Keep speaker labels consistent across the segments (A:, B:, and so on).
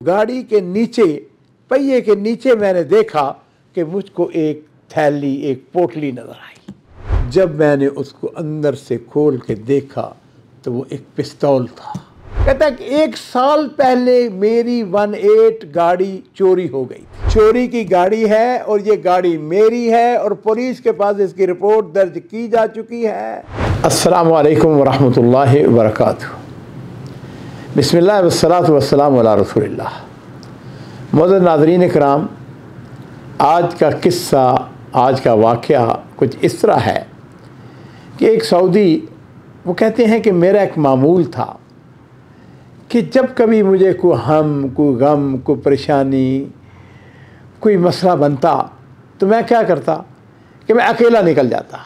A: गाड़ी के नीचे, पहिए के नीचे मैंने देखा कि मुझको एक थैली, एक पोटली नजर आई। जब मैंने उसको अंदर से खोल के देखा तो वो एक पिस्तौल था। कहता कि 1 साल पहले मेरी 18 गाड़ी चोरी हो गई। चोरी की गाड़ी है और ये गाड़ी मेरी है और पुलिस के पास इसकी रिपोर्ट दर्ज की जा चुकी है। अस्सलामु अलैकुम वरहमतुल्लाहि वबरकातुहू। बिस्मिल्लाह वस्सलातु वस्सलामु अला रसूलिल्लाह। मुअज़्ज़ज़ नाज़रीन इकराम, आज का किस्सा, आज का वाक़या कुछ इस तरह है कि एक सऊदी, वो कहते हैं कि मेरा एक मामूल था कि जब कभी मुझे कोई हम, कोई गम, कोई परेशानी, कोई मसला बनता तो मैं क्या करता कि मैं अकेला निकल जाता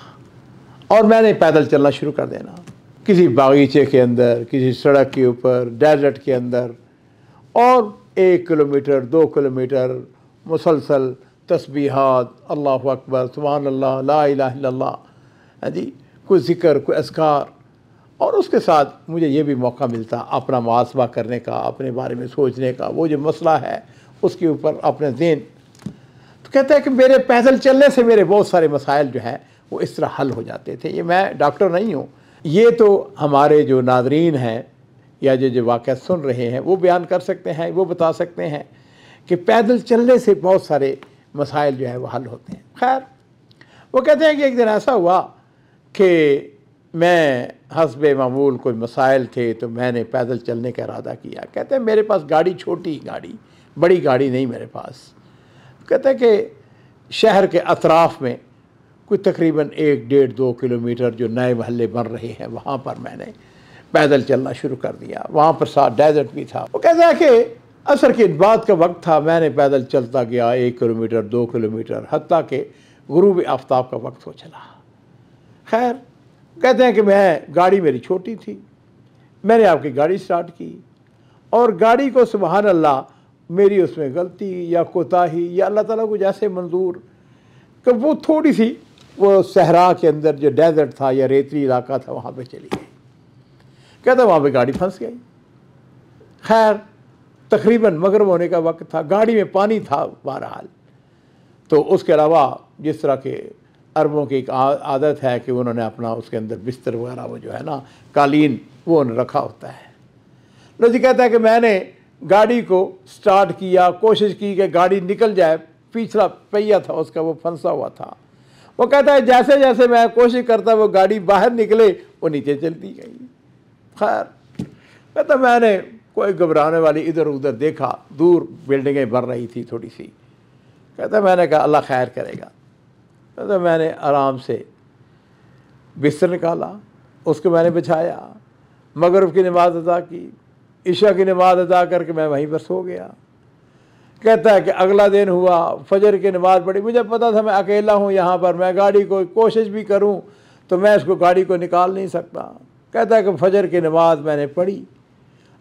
A: और मैंने पैदल चलना शुरू कर देना, किसी बागीचे के अंदर, किसी सड़क के ऊपर, डेजर्ट के अंदर, और 1 किलोमीटर 2 किलोमीटर मुसलसल तस्बीहात, अल्लाहु अकबर, सुभान अल्लाह, ला इलाहा इल्लल्लाह, जी, कोई ज़िक्र, कोई अस्कार। और उसके साथ मुझे ये भी मौका मिलता अपना मुहासबा करने का, अपने बारे में सोचने का, वो जो मसला है उसके ऊपर अपने ज़हन। तो कहता है कि मेरे पैदल चलने से मेरे बहुत सारे मसाइल जो हैं वो इस तरह हल हो जाते थे। ये मैं डॉक्टर नहीं हूँ, ये तो हमारे जो नाज़रीन हैं या जो वाक़या सुन रहे हैं वो बयान कर सकते हैं, वो बता सकते हैं कि पैदल चलने से बहुत सारे मसाइल जो है वो हल होते हैं। खैर, वो कहते हैं कि एक दिन ऐसा हुआ कि मैं हस्बे मामूल कोई मसाइल थे तो मैंने पैदल चलने का इरादा किया। कहते हैं मेरे पास गाड़ी, छोटी गाड़ी, बड़ी गाड़ी नहीं मेरे पास। कहते हैं कि शहर के अतराफ़ में कोई तकरीबन 1-1.5-2 किलोमीटर जो नए महल्ले बन रहे हैं वहाँ पर मैंने पैदल चलना शुरू कर दिया। वहाँ पर साथ डेजर्ट भी था। वो कहता है कि असर के बाद का वक्त था, मैंने पैदल चलता गया 1 किलोमीटर 2 किलोमीटर, हत्ता कि गुरूब आफ्ताब का वक्त हो चला। खैर, कहते हैं कि मैं, गाड़ी मेरी छोटी थी, मैंने आपकी गाड़ी स्टार्ट की और गाड़ी को सुबहान अल्लाह मेरी उसमें गलती या कोताही या अल्लाह ताला को जैसे मंजूर कि वो थोड़ी सी वो सहरा के अंदर जो डेजर्ट था या रेतली इलाका था वहाँ पे चली गई। कहता वहाँ पे गाड़ी फंस गई। खैर, तकरीबन मगरिब होने का वक्त था, गाड़ी में पानी था बहरहाल। तो उसके अलावा जिस तरह के अरबों की एक आदत है कि उन्होंने अपना उसके अंदर बिस्तर वगैरह वो जो है ना, कालीन, वो उन्होंने रखा होता है। नजी कहता है कि मैंने गाड़ी को स्टार्ट किया, कोशिश की कि गाड़ी निकल जाए, पिछला पहिया था उसका वो फंसा हुआ था। वो कहता है जैसे जैसे मैं कोशिश करता वो गाड़ी बाहर निकले, वो नीचे चलती गई। खैर, कहता मैंने कोई घबराने वाली इधर उधर देखा, दूर बिल्डिंगें बन रही थी थोड़ी सी। कहता मैंने कहा अल्लाह खैर करेगा। कहता मैंने आराम से बिस्तर निकाला, उसको मैंने बिछाया, मगरिब की नमाज अदा की, इशा की नमाज अदा करके मैं वहीं पर सो गया। कहता है कि अगला दिन हुआ, फजर की नमाज़ पढ़ी। मुझे पता था मैं अकेला हूँ यहाँ पर, मैं गाड़ी को कोशिश भी करूँ तो मैं इसको गाड़ी को निकाल नहीं सकता। कहता है कि फजर की नमाज़ मैंने पढ़ी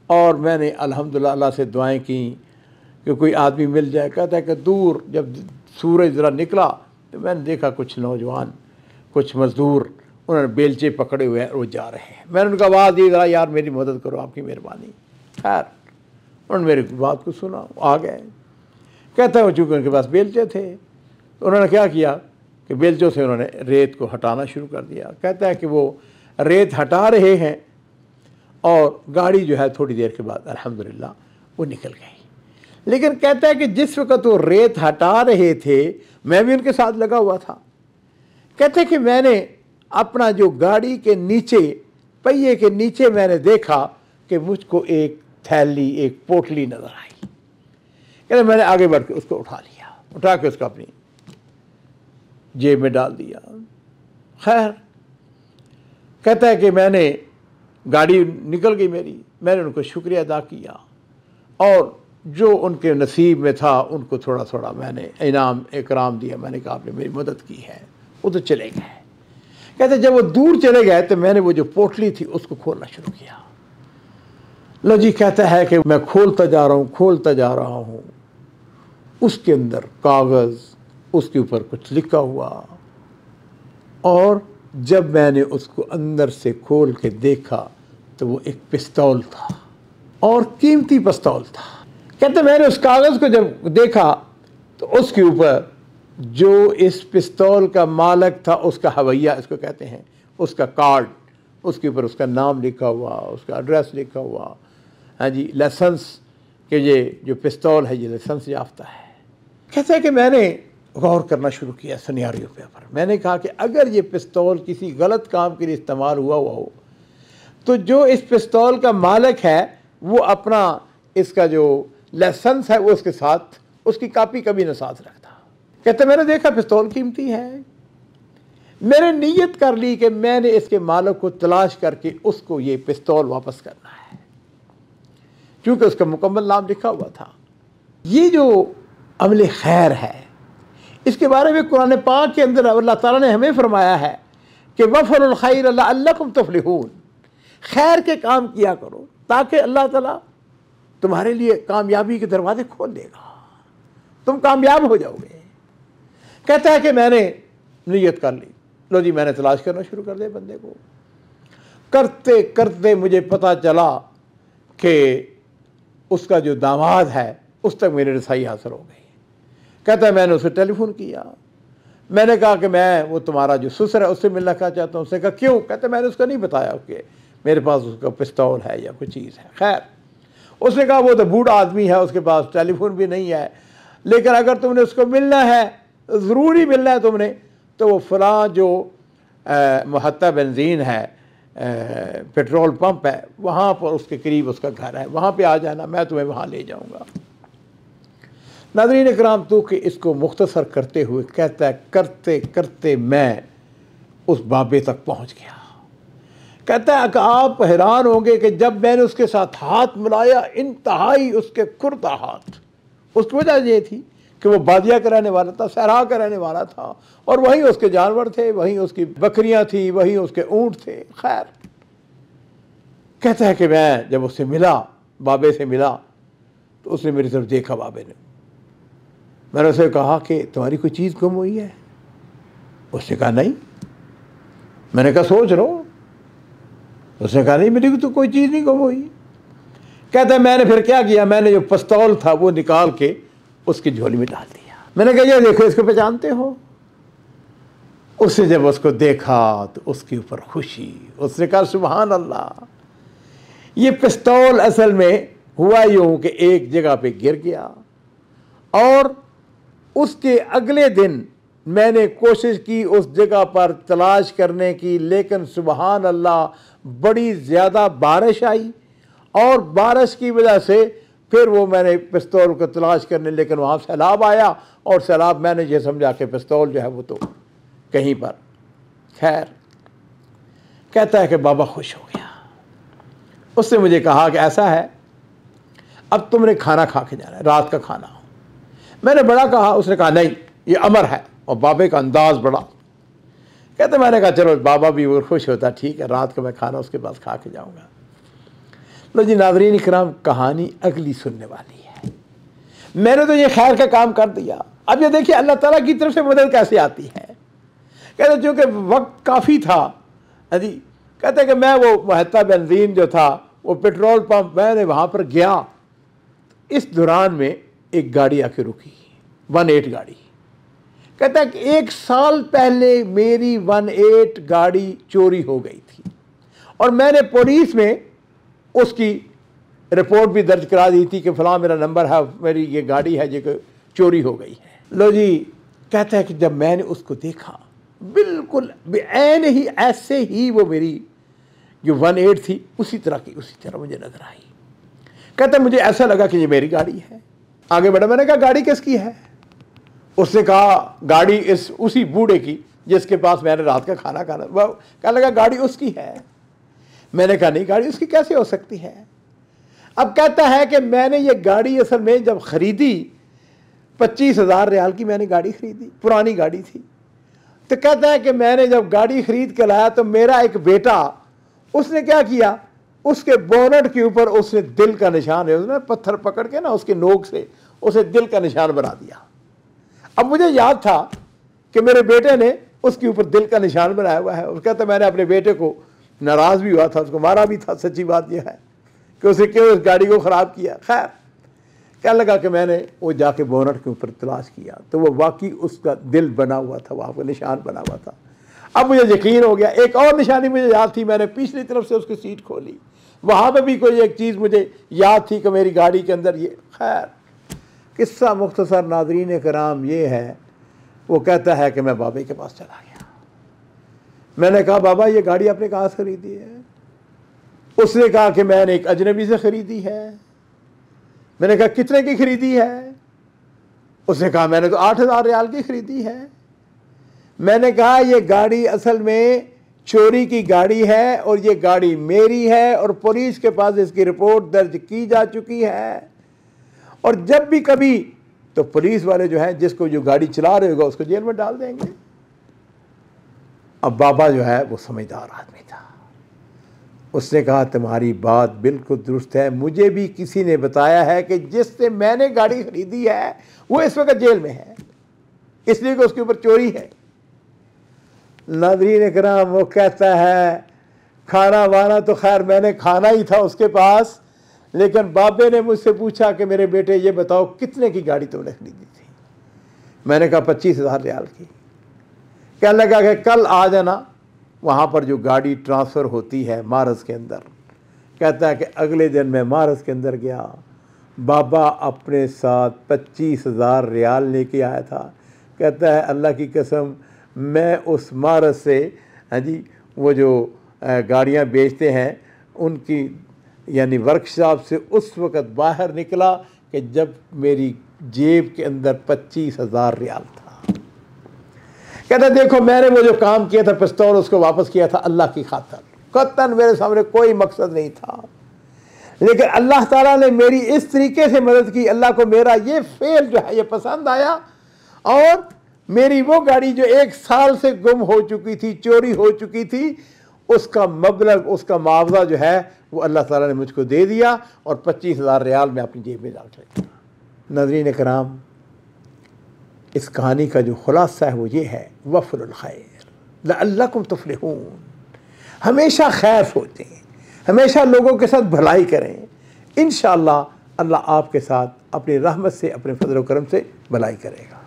A: और मैंने अल्हम्दुलिल्लाह अल्लाह से दुआएं की कि कोई आदमी मिल जाए। कहता है कि दूर जब सूरज ज़रा निकला तो मैंने देखा कुछ नौजवान, कुछ मज़दूर, उन्होंने बेलचे पकड़े हुए हैं, वो जा रहे हैं। मैंने उनका आवाज़ दी, ज़रा यार मेरी मदद करो, आपकी मेहरबानी। खैर, उन्होंने मेरी बात को सुना, आ गए। कहता है चूँकि उनके पास बेलचे थे तो उन्होंने क्या किया कि बेलचों से उन्होंने रेत को हटाना शुरू कर दिया। कहता है कि वो रेत हटा रहे हैं और गाड़ी जो है थोड़ी देर के बाद अल्हम्दुलिल्लाह वो निकल गई। लेकिन कहता है कि जिस वक्त वो रेत हटा रहे थे मैं भी उनके साथ लगा हुआ था। कहते हैं कि मैंने अपना जो गाड़ी के नीचे, पहिए के नीचे मैंने देखा कि मुझको एक थैली, एक पोटली नज़र आई। कहते मैंने आगे बढ़ के उसको उठा लिया, उठा के उसको अपनी जेब में डाल दिया। खैर, कहता है कि मैंने, गाड़ी निकल गई मेरी, मैंने उनको शुक्रिया अदा किया और जो उनके नसीब में था उनको थोड़ा थोड़ा मैंने इनाम इकराम दिया। मैंने कहा आपने मेरी मदद की है। वो तो चले गए। कहते जब वो दूर चले गए तो मैंने वो जो पोटली थी उसको खोलना शुरू किया। लो जी, कहता है कि मैं खोलता जा रहा हूँ, खोलता जा रहा हूँ, उसके अंदर कागज़, उसके ऊपर कुछ लिखा हुआ, और जब मैंने उसको अंदर से खोल के देखा तो वो एक पिस्तौल था और कीमती पिस्तौल था। कहते मैंने उस कागज़ को जब देखा तो उसके ऊपर जो इस पिस्तौल का मालिक था, उसका हवैया इसको कहते हैं, उसका कार्ड, उसके ऊपर उसका नाम लिखा हुआ, उसका एड्रेस लिखा हुआ, हाँ जी, लाइसेंस कि ये जो पिस्तौल है ये लाइसेंस याफ्ता है। कहते हैं कि मैंने गौर करना शुरू किया सिनेरियो पे पर। मैंने कहा कि अगर ये पिस्तौल किसी गलत काम के लिए इस्तेमाल हुआ हो तो जो इस पिस्तौल का मालिक है वो अपना इसका जो लाइसेंस है वो उसके साथ, उसकी कॉपी कभी न साथ रखता। कहते मैंने देखा पिस्तौल कीमती है, मैंने नीयत कर ली कि मैंने इसके मालिक को तलाश करके उसको ये पिस्तौल वापस करना है, क्योंकि उसका मुकम्मल नाम लिखा हुआ था। ये जो अमल खैर है इसके बारे में कुरान पाक के अंदर अल्लाह ताला ने हमें फरमाया है कि वफ़अलुल खैर लअल्लकुम तुफ्लिहून, खैर के काम किया करो ताकि अल्लाह ताला तुम्हारे लिए कामयाबी के दरवाजे खोल देगा, तुम कामयाब हो जाओगे। कहता है कि मैंने नियत कर ली, लो जी मैंने तलाश करना शुरू कर दिया बंदे को। करते करते मुझे पता चला कि उसका जो दामाद है उस तक मेरी रसाई हासिल हो गई। कहता है मैंने उसे टेलीफोन किया, मैंने कहा कि मैं वो तुम्हारा जो ससुर है उससे मिलना क्या चाहता हूँ। उसने कहा क्यों? कहते मैंने उसका नहीं बताया कि मेरे पास उसका पिस्तौल है या कोई चीज़ है। खैर उसने कहा वो तो बूढ़ा आदमी है, उसके पास टेलीफोन भी नहीं है, लेकिन अगर तुमने उसको मिलना है, ज़रूरी मिलना है तुमने, तो वो फ़लाँ जो मुहत्ता बेंजीन है, पेट्रोल पंप है, वहाँ पर उसके करीब उसका घर है, वहाँ पे आ जाना, मैं तुम्हें वहाँ ले जाऊँगा। नाज़रीन इकराम, तो कि इसको मुख्तसर करते हुए कहता है करते करते मैं उस बाबे तक पहुँच गया। कहता है कि आप हैरान होंगे कि जब मैंने उसके साथ हाथ मिलाया, इंतहाई उसके कुर्ता हाथ। उसकी वजह ये थी कि वो बादिया का रहने वाला था, सहरा का रहने वाला था, और वहीं उसके जानवर थे, वहीं उसकी बकरियां थी, वहीं उसके ऊँट थे। खैर कहता है कि मैं जब उससे मिला, बाबे से मिला, तो उसने मेरी तरफ देखा। बाबे ने, मैंने उसे कहा कि तुम्हारी कोई चीज़ गुम हुई है? उसने कहा नहीं। मैंने कहा सोच लो। उसने कहा नहीं मेरी तो कोई चीज़ नहीं गुम हुई। कहता है मैंने फिर क्या किया, मैंने जो पिस्तौल था वो निकाल के उसकी झोली में डाल दिया। मैंने कहा ये देखो, इसको पहचानते हो? उसने जब उसको देखा तो उसके ऊपर खुशी, उसने कहा सुभान अल्लाह। ये पिस्तौल असल में हुआ यूं कि एक जगह पे गिर गया और उसके अगले दिन मैंने कोशिश की उस जगह पर तलाश करने की, लेकिन सुभान अल्लाह बड़ी ज़्यादा बारिश आई और बारिश की वजह से फिर वो मैंने पिस्तौल को तलाश करने, लेकिन वहाँ सैलाब आया और सैलाब मैंने ये समझा कि पिस्तौल जो है वो तो कहीं पर। खैर कहता है कि बाबा खुश हो गया। उसने मुझे कहा कि ऐसा है, अब तुमने खाना खा के जाना है, रात का खाना। मैंने बड़ा कहा, उसने कहा नहीं ये अमर है, और बाबे का अंदाज बड़ा। कहते मैंने कहा चलो बाबा भी वो खुश होता, ठीक है रात का मैं खाना उसके पास खा के जाऊँगा। लो जी नाज़रीन इकराम, कहानी अगली सुनने वाली है। मैंने तो ये खैर का काम कर दिया, अब ये देखिए अल्लाह ताला की तरफ से मदद कैसे आती है। कहते चूँकि वक्त काफ़ी था, जी कहते कि मैं वो मुहत्ता बेंजीन जो था वो पेट्रोल पंप, मैंने वहाँ पर गया। इस दौरान में एक गाड़ी आके रुकी, 18 गाड़ी। कहता है कि 1 साल पहले मेरी 18 गाड़ी चोरी हो गई थी और मैंने पुलिस में उसकी रिपोर्ट भी दर्ज करा दी थी कि फ़लाँ मेरा नंबर है, मेरी ये गाड़ी है जो चोरी हो गई है। लो जी कहता है कि जब मैंने उसको देखा, बिल्कुल ऐन ही ऐसे ही वो मेरी जो 18 थी उसी तरह मुझे नजर आई। कहता है मुझे ऐसा लगा कि ये मेरी गाड़ी है। आगे बढ़ा, मैंने कहा गाड़ी किसकी है? उसने कहा गाड़ी इस उसी बूढ़े की जिसके पास मैंने रात का खाना खाना। वह कहने लगा गाड़ी उसकी है। मैंने कहा नहीं, गाड़ी उसकी कैसे हो सकती है? अब कहता है कि मैंने ये गाड़ी असल में जब ख़रीदी 25,000 रियाल की मैंने गाड़ी ख़रीदी, पुरानी गाड़ी थी। तो कहता है कि मैंने जब गाड़ी ख़रीद के लाया तो मेरा एक बेटा, उसने क्या किया, उसके बोनट के ऊपर उसने दिल का निशान है, उसने पत्थर पकड़ के ना उसके नोक से उसे दिल का निशान बना दिया। अब मुझे याद था कि मेरे बेटे ने उसके ऊपर दिल का निशान बनाया हुआ है। उसका तो मैंने अपने बेटे को नाराज़ भी हुआ था, उसको मारा भी था। सच्ची बात यह है कि उसे क्यों इस गाड़ी को ख़राब किया। खैर क्या लगा कि मैंने वो जाके बोनट के ऊपर तलाश किया तो वो वाकई उसका दिल बना हुआ था, वहाँ पर निशान बना हुआ था। अब मुझे यकीन हो गया। एक और निशानी मुझे याद थी, मैंने पिछली तरफ से उसकी सीट खोली, वहाँ पर भी कोई एक चीज़ मुझे याद थी कि मेरी गाड़ी के अंदर ये। खैर किस्सा मुख्तसर नाज़रीन कराम ये है, वो कहता है कि मैं बाबे के पास चला गया। मैंने कहा बाबा ये गाड़ी आपने कहाँ से ख़रीदी है? उसने कहा कि मैंने एक अजनबी से ख़रीदी है। मैंने कहा कितने की ख़रीदी है? उसने कहा मैंने तो 8,000 रियाल की ख़रीदी है। मैंने कहा ये गाड़ी असल में चोरी की गाड़ी है और ये गाड़ी मेरी है और पुलिस के पास इसकी रिपोर्ट दर्ज की जा चुकी है, और जब भी कभी तो पुलिस वाले जो है जिसको जो गाड़ी चला रहे होगा उसको जेल में डाल देंगे। अब बाबा जो है वो समझदार आदमी था, उसने कहा तुम्हारी बात बिल्कुल दुरुस्त है, मुझे भी किसी ने बताया है कि जिससे मैंने गाड़ी खरीदी है वो इस वक्त जेल में है, इसलिए कि उसके ऊपर चोरी है। नाज़रीन इकराम वो कहता है खाना वाना तो खैर मैंने खाना ही था उसके पास, लेकिन बाबे ने मुझसे पूछा कि मेरे बेटे ये बताओ कितने की गाड़ी तुमने खरीदी थी? मैंने कहा 25,000 रियाल की। कहने लगा कि कल आ जाना, वहाँ पर जो गाड़ी ट्रांसफ़र होती है मारस के अंदर। कहता है कि अगले दिन मैं मारस के अंदर गया, बाबा अपने साथ 25,000 रियाल लेके आया था। कहता है अल्लाह की कसम मैं उस मारस से, हाँ जी, वो जो गाड़ियाँ बेचते हैं उनकी यानी वर्कशॉप से उस वक़्त बाहर निकला कि जब मेरी जेब के अंदर 25,000 रियाल था। कहता देखो मैंने वो जो काम किया था पिस्तौल उसको वापस किया था अल्लाह की खातिर, कतन मेरे सामने कोई मकसद नहीं था, लेकिन अल्लाह ताला ने मेरी इस तरीके से मदद की, अल्लाह को मेरा ये फेल जो है ये पसंद आया, और मेरी वो गाड़ी जो 1 साल से गुम हो चुकी थी, चोरी हो चुकी थी, उसका मबलग, उसका मुआवजा जो है वो अल्लाह ताला ने मुझको दे दिया और 25,000 रियाल मैं अपनी जेब में डाल रखा। नाज़रीन कराम इस कहानी का जो खुलासा है वो ये है, वफ़्लुल खैर लअल्लकुम तुफ़्लिहून, हमेशा खैर सोचें, हमेशा लोगों के साथ भलाई करें, इंशाअल्लाह अल्लाह आपके साथ अपनी रहमत से, अपने फज़ल व करम से भलाई करेगा।